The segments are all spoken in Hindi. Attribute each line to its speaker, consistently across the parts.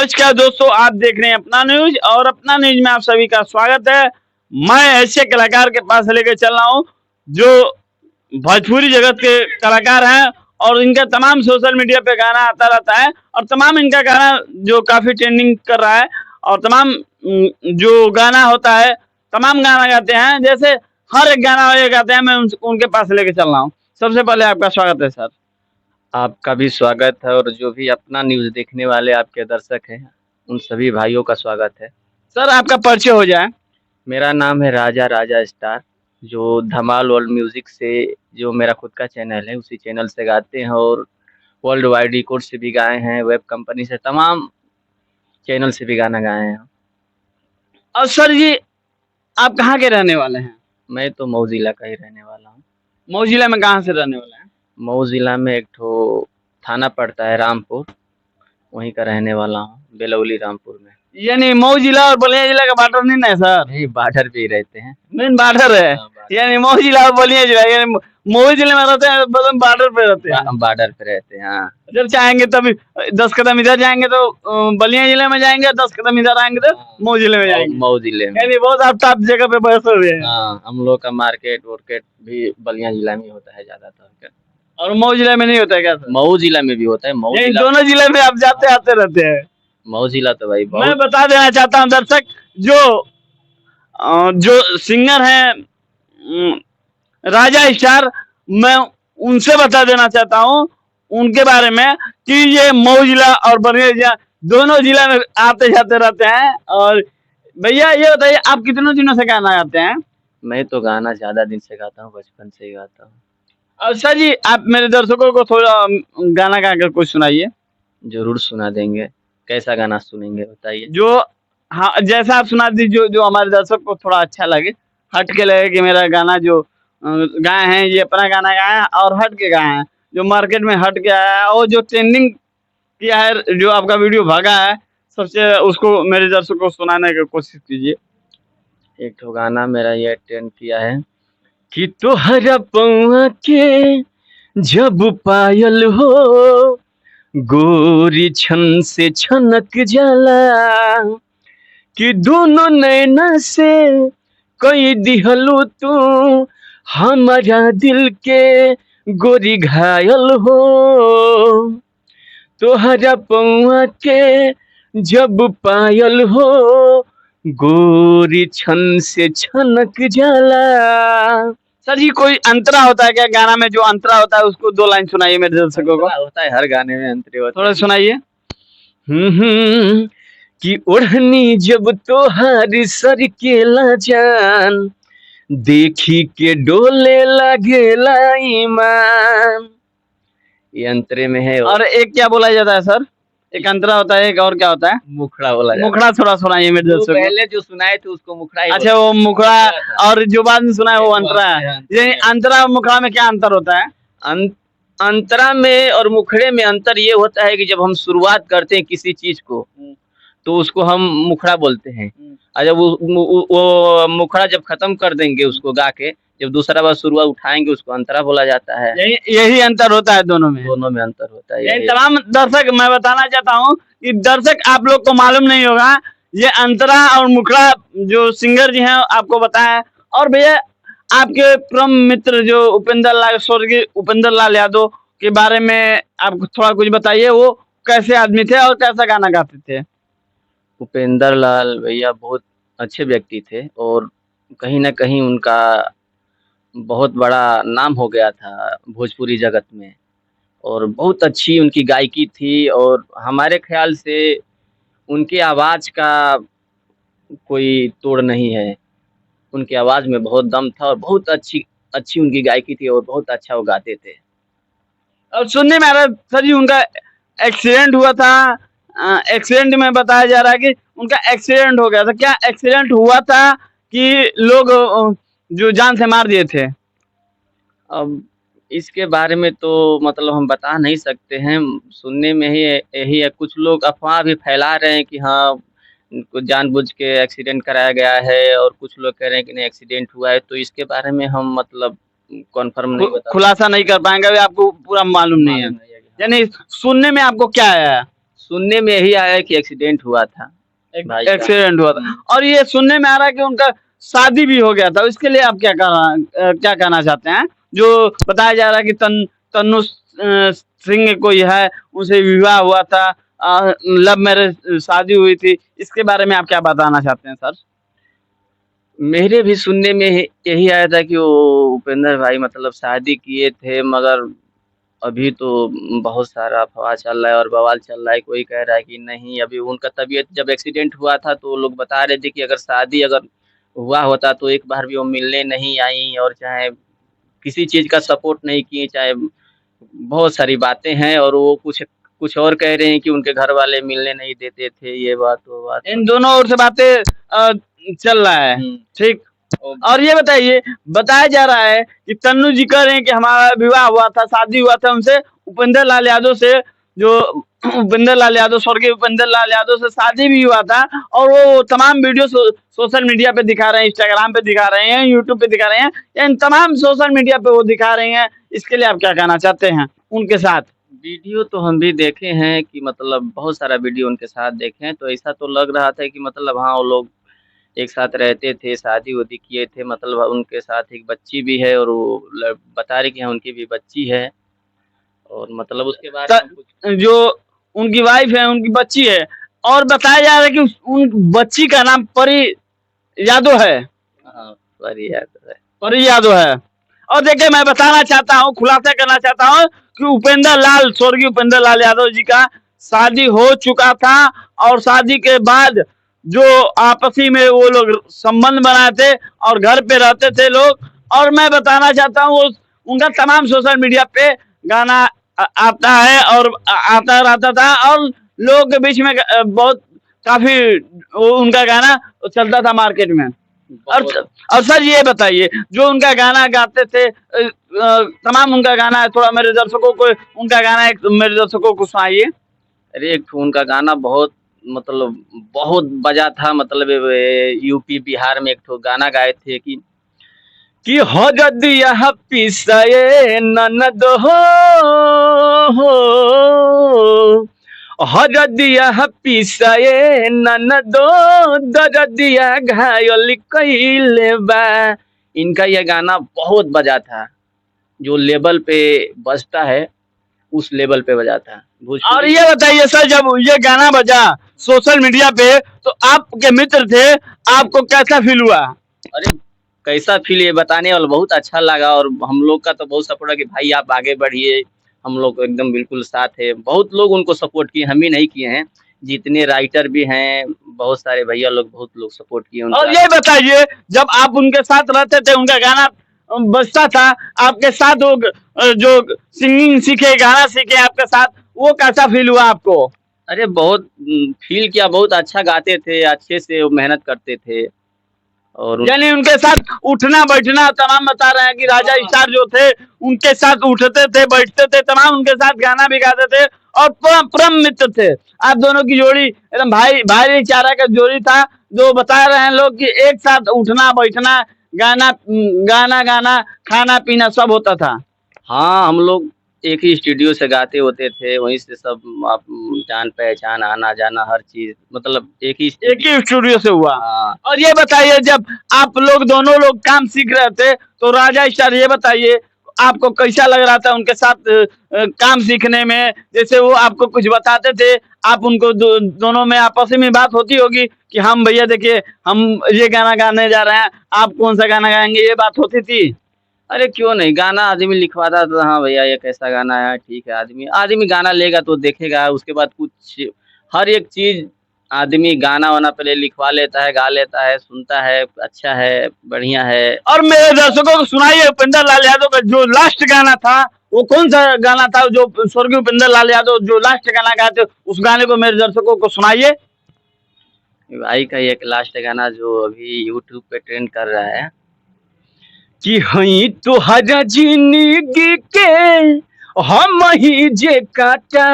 Speaker 1: नमस्कार दोस्तों, आप देख रहे हैं अपना न्यूज और अपना न्यूज में आप सभी का स्वागत है। मैं ऐसे कलाकार के पास लेकर चल रहा हूँ जो भोजपुरी जगत के कलाकार हैं और इनका तमाम सोशल मीडिया पे गाना आता रहता है और तमाम इनका गाना जो काफी ट्रेंडिंग कर रहा है और तमाम जो गाना होता है तमाम गाना गाते हैं। जैसे हर एक गाना ये गाते हैं, मैं उनके पास लेके चल रहा हूँ। सबसे पहले आपका स्वागत है सर।
Speaker 2: आपका भी स्वागत है और जो भी अपना न्यूज़ देखने वाले आपके दर्शक हैं, उन सभी भाइयों का स्वागत है।
Speaker 1: सर आपका परिचय हो जाए।
Speaker 2: मेरा नाम है राजा स्टार, जो धमाल वर्ल्ड म्यूज़िक से जो मेरा खुद का चैनल है, उसी चैनल से गाते हैं और वर्ल्ड वाइड रिकॉर्ड से भी गाए हैं, वेब कंपनी से तमाम चैनल से भी गाना गाए हैं।
Speaker 1: और सर जी, आप कहाँ के रहने वाले हैं?
Speaker 2: मैं तो मऊ जिला का ही रहने वाला हूँ।
Speaker 1: मऊ जिला में कहाँ से रहने वाले हैं?
Speaker 2: मऊ जिला में एक ठो थाना पड़ता है रामपुर, वहीं का रहने वाला हूँ, बेलौली रामपुर में।
Speaker 1: यानी मऊ जिला और बलिया जिला का बॉर्डर नहीं है सर?
Speaker 2: नहीं, बॉर्डर पे ही रहते हैं।
Speaker 1: मेन बॉर्डर है। यानी मऊ जिला और बलिया जिला, यानी मऊ जिले में रहते हैं, बॉर्डर पे रहते हैं।
Speaker 2: बॉर्डर पे रहते हैं, हाँ।
Speaker 1: जब चाहेंगे तभी 10 कदम इधर जाएंगे तो बलिया जिले में जाएंगे, 10 कदम इधर आएंगे तो मऊ जिले में जाएंगे।
Speaker 2: मऊ जिले में।
Speaker 1: यानी बहुत आप टॉप जगह पे बसे हुए हैं।
Speaker 2: हाँ, हम लोग का मार्केट वार्केट भी बलिया जिला में होता है ज्यादातर।
Speaker 1: और मऊ जिले में नहीं होता है क्या सर?
Speaker 2: मऊ जिला में भी होता है। मऊ जिला,
Speaker 1: दोनों जिले में आप जाते आते रहते हैं।
Speaker 2: मऊ जिला तो भाई
Speaker 1: मैं बता देना चाहता हूँ दर्शक, जो सिंगर हैं राजा स्टार, मैं उनसे बता देना चाहता हूँ उनके बारे में कि ये मऊ जिला और बलिया जिला दोनों जिला में आते जाते रहते हैं। और भैया ये बताइए, आप कितने दिनों से गाना गाते हैं?
Speaker 2: मैं तो गाना ज्यादा दिन से गाता हूँ, बचपन से ही गाता हूँ।
Speaker 1: और सर जी, आप मेरे दर्शकों को थोड़ा गाना गाकर कुछ सुनाइए।
Speaker 2: जरूर सुना देंगे। कैसा गाना सुनेंगे बताइए?
Speaker 1: जो हाँ, जैसा आप सुना दीजिए जो हमारे दर्शक को थोड़ा अच्छा लगे, हट के लगे कि मेरा गाना जो गाए हैं ये अपना गाना गाए हैं और हट के गाए हैं, जो मार्केट में हट के आया है और जो ट्रेंडिंग किया है, जो आपका वीडियो भागा है सबसे, उसको मेरे दर्शकों को सुनाने की कोशिश कीजिए।
Speaker 2: एक तो गाना मेरा ये ट्रेंड किया है कि तोहरा पौआ के जब पायल हो, गोरी छन से छनक जाला, कि दोनों नैना से कई दिहलू तू हमारा दिल के गोरी घायल हो। तोहरा पौआ के जब पायल हो, गोरी छन से छनक जाला।
Speaker 1: सर जी, कोई अंतरा होता है क्या गाना में? जो अंतरा होता है उसको 2 लाइन सुनाइए मेरे दर्शकों को।
Speaker 2: होता है, हर गाने में अंतरे होता है।
Speaker 1: थोड़ा सुनाइए।
Speaker 2: कि ओढ़नी जब तोहारी सर केला जान, देखी के डोले लगेला ईमान। ये अंतरे में है।
Speaker 1: और एक क्या बोला जाता है सर? एक अंतरा होता है, एक और क्या होता है?
Speaker 2: मुखड़ा बोला जाता है।
Speaker 1: मुखड़ा थोड़ा सुनाइए मेरे दर्शकों को।
Speaker 2: पहले जो सुनाए थे उसको मुखड़ा ही।
Speaker 1: अच्छा, वो मुखड़ा, और जो बाद में सुना है वो अंतरा है। ये अंतरा और मुखड़ा में क्या अंतर होता है?
Speaker 2: अंतरा में और मुखड़े में अंतर ये होता है कि जब हम शुरुआत करते हैं किसी चीज को तो उसको हम मुखड़ा बोलते हैं, और जब वो मुखड़ा जब खत्म कर देंगे उसको गा के, जब दूसरा बार शुरुआत उठाएंगे उसको अंतरा बोला जाता है।
Speaker 1: यही अंतर होता है दोनों में।
Speaker 2: दोनों में अंतर होता है।
Speaker 1: यही तमाम दर्शक मैं बताना चाहता हूँ कि दर्शक आप लोग को मालूम नहीं होगा, ये अंतरा और मुखड़ा जो सिंगर जी हैं आपको बताएं। और भैया, आपके परम मित्र जो उपेंद्र लाल, स्वर्गीय उपेंद्र लाल यादव के बारे में आप थोड़ा कुछ बताइए। वो कैसे आदमी थे और कैसा गाना गाते थे?
Speaker 2: उपेंद्र लाल भैया बहुत अच्छे व्यक्ति थे और कहीं ना कहीं उनका बहुत बड़ा नाम हो गया था भोजपुरी जगत में, और बहुत अच्छी उनकी गायकी थी। और हमारे ख्याल से उनकी आवाज़ का कोई तोड़ नहीं है। उनकी आवाज़ में बहुत दम था और बहुत अच्छी अच्छी उनकी गायकी थी और बहुत अच्छा वो गाते थे।
Speaker 1: और सुनने में आ रहा सर जी उनका एक्सीडेंट हुआ था। एक्सीडेंट में बताया जा रहा है कि उनका एक्सीडेंट हो गया था। क्या एक्सीडेंट हुआ था कि लोग जो जान से मार दिए थे?
Speaker 2: अब इसके बारे में तो मतलब हम बता नहीं सकते हैं। सुनने में ही यही है, कुछ लोग अफवाह भी फैला रहे हैं कि हाँ उनको जानबूझ के एक्सीडेंट कराया गया है, और कुछ लोग कह रहे हैं कि नहीं एक्सीडेंट हुआ है। तो इसके बारे में हम मतलब कन्फर्म नहीं बता,
Speaker 1: खुलासा नहीं कर पाएंगे, आपको पूरा मालूम नहीं है। यानी सुनने में आपको क्या आया?
Speaker 2: सुनने में यही आया कि एक्सीडेंट हुआ था भाई का।
Speaker 1: एक्सीडेंट हुआ था और ये सुनने में आ रहा है कि उनका शादी भी हो गया था। इसके लिए आप क्या कहना चाहते हैं? जो बताया जा रहा है कि तन्नू सिंह कोई है, उनसे विवाह हुआ था, लव मैरिज शादी हुई थी। इसके बारे में आप क्या बताना चाहते हैं सर?
Speaker 2: मेरे भी सुनने में यही आया था कि वो उपेंद्र भाई मतलब शादी किए थे, मगर अभी तो बहुत सारा अफ़वाह चल रहा है और बवाल चल रहा है। कोई कह रहा है कि नहीं, अभी उनका तबीयत जब एक्सीडेंट हुआ था तो लोग बता रहे थे कि अगर शादी अगर हुआ होता तो एक बार भी वो मिलने नहीं आई, और चाहे किसी चीज़ का सपोर्ट नहीं किए, चाहे बहुत सारी बातें हैं। और वो कुछ कुछ और कह रहे हैं कि उनके घर वाले मिलने नहीं देते थे, ये बात वो बात।
Speaker 1: इन दोनों ओर से बातें चल रहा है, ठीक। और ये बताइए, बताया जा रहा है कि तन्नू जी कह रहे हैं कि हमारा विवाह हुआ था, शादी हुआ था उनसे, उपेंद्र लाल यादव से, जो उपेंद्र लाल यादव, स्वर्गीय उपेंद्र लाल यादव से शादी भी हुआ था। और वो तमाम वीडियो सोशल मीडिया पे दिखा रहे हैं, इंस्टाग्राम पे दिखा रहे हैं, यूट्यूब पे दिखा रहे हैं, इन तमाम सोशल मीडिया पे वो दिखा रहे हैं। इसके लिए आप क्या कहना चाहते हैं उनके साथ?
Speaker 2: वीडियो तो हम भी देखे हैं कि मतलब बहुत सारा वीडियो उनके साथ देखे हैं, तो ऐसा तो लग रहा था कि मतलब हाँ, वो लोग एक साथ रहते थे, शादी-वादी किए थे, मतलब उनके साथ एक बच्ची भी है, और वो बता रहे कि हाँ, उनकी भी बच्ची है। और मतलब उसके बारे में कुछ
Speaker 1: जो उनकी वाइफ है, उनकी बच्ची है, और बताया जा रहा है कि उन बच्ची का नाम परी यादव है।
Speaker 2: हाँ, सॉरी याद है।
Speaker 1: परी यादव है। और देखिए, मैं बताना चाहता हूँ, खुलासा करना चाहता हूँ कि उपेंद्र लाल, स्वर्गीय उपेंद्र लाल यादव जी का शादी हो चुका था। और शादी के बाद जो आपसी में वो लोग संबंध बनाए थे और घर पे रहते थे लोग। और मैं बताना चाहता हूँ, उनका तमाम सोशल मीडिया पे गाना आता है और आता रहता था, और लोगों के बीच में बहुत काफी उनका गाना चलता था मार्केट में। और सर ये बताइए, जो उनका गाना गाते थे, तमाम उनका गाना है, थोड़ा मेरे दर्शकों को उनका गाना एक मेरे दर्शकों को सुनाइए।
Speaker 2: अरे एक उनका गाना बहुत मतलब बहुत बजा था, मतलब यूपी बिहार में एक ठो गाना गाए थे कि हो दिया पिसाए ननद हो दिया पिसाए ननदो दरदिया घायल कइले बा। इनका यह गाना बहुत बजा था, जो लेवल पे बजता है उस लेवल पे बजा था।
Speaker 1: और ये बताइए सर, जब ये गाना बजा सोशल मीडिया पे तो आपके मित्र थे, आपको कैसा फील हुआ?
Speaker 2: अरे कैसा फील, ये बताने वाला बहुत अच्छा लगा। और हम लोग का तो बहुत सपोर्ट है कि भाई आप आगे बढ़िए, हम लोग एकदम बिल्कुल साथ है। बहुत लोग उनको सपोर्ट किए, हम ही नहीं किए हैं, जितने राइटर भी हैं, बहुत सारे भैया लोग, बहुत लोग सपोर्ट किए उनका।
Speaker 1: और ये बताइए, जब आप उनके साथ रहते थे, उनका गाना बजता था आपके साथ, वो जो सिंगिंग सीखे, गाना सीखे आपके साथ, वो कैसा फील हुआ आपको?
Speaker 2: अरे बहुत फील किया, बहुत अच्छा गाते थे, अच्छे से मेहनत करते थे। और
Speaker 1: यानी उनके साथ उठना बैठना तमाम बता रहे हैं कि राजा स्टार जो थे उनके साथ उठते थे, बैठते थे, तमाम उनके साथ गाना भी गाते थे, और परम मित्र थे। आप दोनों की जोड़ी एकदम भाईचारा का जोड़ी था, जो बता रहे हैं लोग कि एक साथ उठना बैठना, गाना गाना गाना, खाना पीना सब होता था।
Speaker 2: हाँ, हम लोग एक ही स्टूडियो से गाते होते थे, वहीं से सब आप जान पहचान, आना जाना, हर चीज मतलब एक ही
Speaker 1: स्टूडियो से हुआ।
Speaker 2: हाँ।
Speaker 1: और ये बताइए, जब आप लोग दोनों लोग काम सीख रहे थे तो राजा स्टार, ये बताइए आपको कैसा लग रहा था उनके साथ काम सीखने में? जैसे वो आपको कुछ बताते थे, आप उनको दोनों में आपस में बात होती होगी कि हम भैया देखिए हम ये गाना गाने जा रहे हैं, आप कौन सा गाना गाएंगे, ये बात होती थी?
Speaker 2: अरे क्यों नहीं, गाना आदमी लिखवाता था, हाँ भैया ये कैसा गाना है, ठीक है। आदमी आदमी गाना लेगा तो देखेगा, उसके बाद कुछ हर एक चीज आदमी गाना वाना पहले लिखवा लेता है, गा लेता है, सुनता है, अच्छा है, बढ़िया है।
Speaker 1: और मेरे दर्शकों को सुनाइए, उपेंद्र लाल यादव का जो लास्ट गाना था, वो कौन सा गाना था? जो स्वर्गीय उपेंद्र लाल यादव जो लास्ट गाना गाते, उस गाने को मेरे दर्शकों को सुनाइए।
Speaker 2: भाई का एक लास्ट गाना जो अभी यूट्यूब पे ट्रेंड कर रहा है कि हई तुहरा जिंदगी के हम ही जे काटा,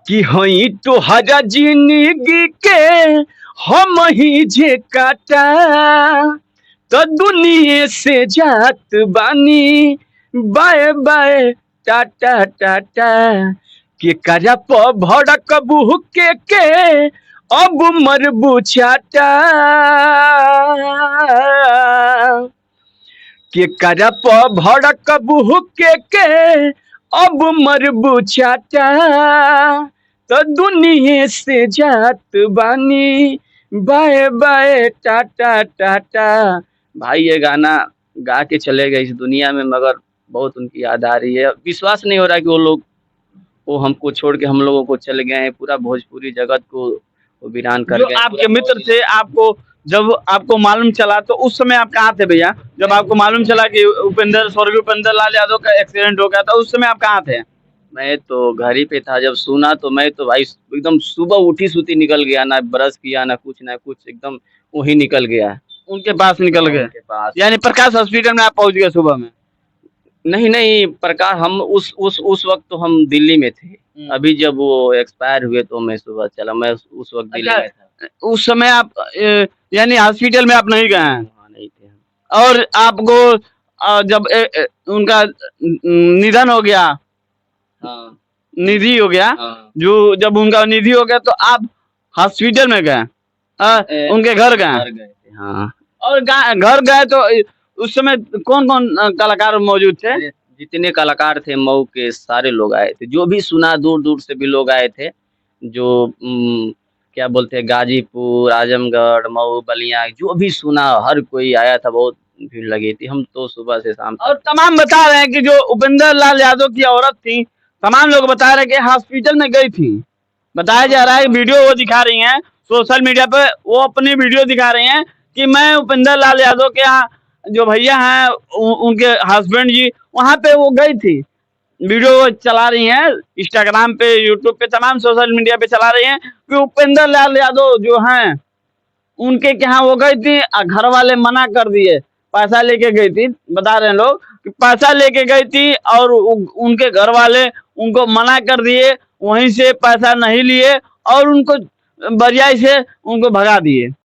Speaker 2: कि हई तुहरा जिंदगी के हम ही जे काटा, तो दुनिया से जात बानी बाय बाय टाटा टाटा के करा प भड़कबू के अब मरबू छाटा के करा प भड़कबू के अब मरबू छाटा तो दुनिया से जात बानी बाय बाय टाटा टाटा। भाई ये गाना गा के चले गए इस दुनिया में, मगर बहुत उनकी याद आ रही है। विश्वास नहीं हो रहा कि वो हमको छोड़ के हम लोगों को चले गए हैं। पूरा भोजपुरी जगत को वो वीरान कर
Speaker 1: जो
Speaker 2: गए।
Speaker 1: आपके मित्र थे, आपको जब आपको मालूम चला तो उस समय आप कहाँ थे भैया? जब आपको मालूम चला कि स्वर्गीय उपेंद्र लाल यादव का एक्सीडेंट हो गया था, उस समय आप कहाँ थे?
Speaker 2: मैं तो घर ही पे था। जब सुना तो मैं तो भाई एकदम सुबह उठी सूती निकल गया, ना ब्रश किया ना कुछ, एकदम वही निकल गया
Speaker 1: उनके पास निकल गए?
Speaker 2: उनके पास।
Speaker 1: यानी प्रकाश हॉस्पिटल में आप पहुंच गए सुबह में?
Speaker 2: नहीं प्रकाश, हम उस वक्त तो हम दिल्ली में थे। अभी जब वो एक्सपायर हुए तो मैं सुबह चला, मैं उस वक्त दिल्ली में था।
Speaker 1: उस समय आप यानी हॉस्पिटल में आप नहीं गए हैं?
Speaker 2: वहाँ नहीं थे हम।
Speaker 1: और आपको जब उनका निधन हो गया,
Speaker 2: हाँ
Speaker 1: निधि हो गया,
Speaker 2: हाँ।
Speaker 1: जो जब उनका निधि हो गया तो आप हॉस्पिटल में गए, उनके घर गए?
Speaker 2: घर गए थे हाँ।
Speaker 1: और घर गए तो उस समय कौन कौन कलाकार मौजूद थे?
Speaker 2: जितने कलाकार थे मऊ के सारे लोग आए थे। जो भी सुना दूर दूर से भी लोग आए थे। जो क्या बोलते हैं, गाजीपुर, आजमगढ़, मऊ, बलिया, जो भी सुना हर कोई आया था। बहुत भीड़ लगी थी। हम तो सुबह से शाम
Speaker 1: और तमाम बता रहे हैं कि जो उपेंद्र लाल यादव की औरत थी, तमाम लोग बता रहे हैं कि हॉस्पिटल में गई थी। बताया जा रहा है, वीडियो वो दिखा रही हैं सोशल मीडिया पे, वो अपनी वीडियो दिखा रही हैं कि मैं उपेंद्र लाल यादव के यहाँ जो भैया हैं उनके हस्बैंड जी, वहां पे वो गई थी। वीडियो वो चला रही हैं इंस्टाग्राम पे, यूट्यूब पे, तमाम सोशल मीडिया पे चला रही हैं कि उपेंद्र लाल यादव जो हैं उनके यहाँ वो गई थी, घर वाले मना कर दिए। पैसा लेके गई थी, बता रहे हैं लोग कि पैसा लेके गई थी और उनके घर वाले उनको मना कर दिए, वहीं से पैसा नहीं लिए और उनको बरियाई से उनको भगा दिए।